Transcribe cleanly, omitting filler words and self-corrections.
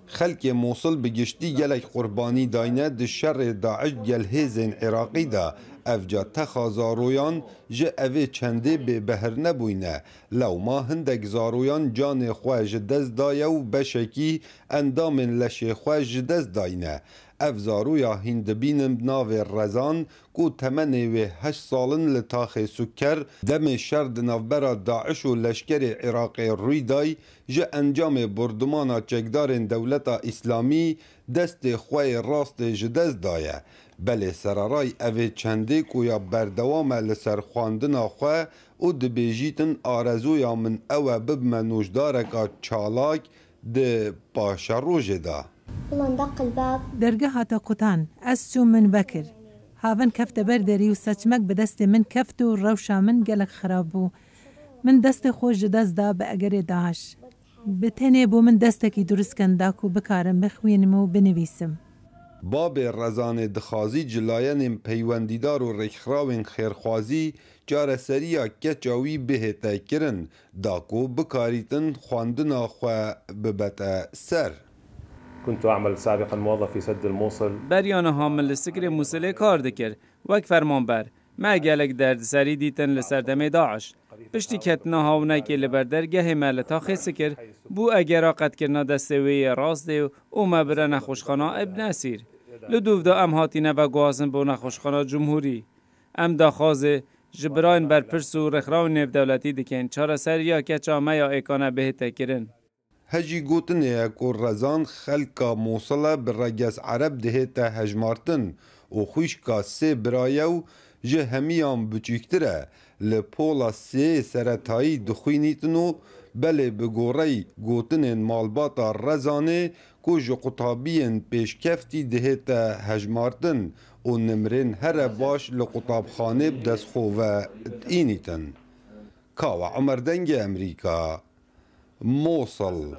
خلک موصل بگشتی گلک قربانی داینه د شر داعش گل هیزن عراقی دا افجا تخازارویان جه اوه چنده به بهر نبوینه لو ما هندک زارویان جان خواج دست دایه و بشکی اندام لش خواج دست داینه اف زارویا هندبینم ناو رزان کو تمنه و 8 سالن لتاخ سکر دم شرد نوبرا داعش و لشکر عراق روی دای جه انجام بردمان چکدار دولتا اسلامی دست خواه راست جدز دایه بله سرارای اوه چنده کو یا بردوام لسر خواندنا خواه او دبیجیتن آرزویا من اوه ببمنوشدارکا چالاک ده پاشا روژه دا درگه هاتا قطان از چو من بکر هاون کفت برداری و سچمک به دست من کفت و روشا من گلک خرابو من دست خوش دست دا به اگر داعش به تنه بو من دستکی درست کنداکو بکارم بخوینم و بنویسم باب رزان دخازی جلاین پیوندیدار و رخراوین خیرخوازی جارسریا کچاوی بهتا کرن داکو بکاریتن خواندنا خوا ببتا سر كنت أعمل سابقا موظف في سد الموصل بریانه حامل سکر موصله کار دکر وک فرمانبر ما گلک درد سری دیتن لسردم داعش پشتی کتنا هاونه که لبردرگه ملتا خیس کر بو اگر قد کرنا دستوی راست دیو او مبره نخوشخانا ابن اسیر لدوف دا ام هاتینه و گوازن بو نخوشخانا جمهوری ام دا خوازه جبراین بر پرس و رخراو نف دولتی دکن چار سر یا کچا ما یا اکانه به تکرن هجی گوتن اکو رزان خلکا موصله برگز عرب دهتا هجمارتن و خوشکا سه برایو جه همیان بچیکتره لپولا سه سرطایی دخوینیتنو بله بگوری گوتن مالباتا رزانه کو جو قطابین پیشکفتی دهتا هجمارتن و نمرین هر باش لقطابخانه بدست خواه اینیتن کاو عمر دنگ امریکا موصل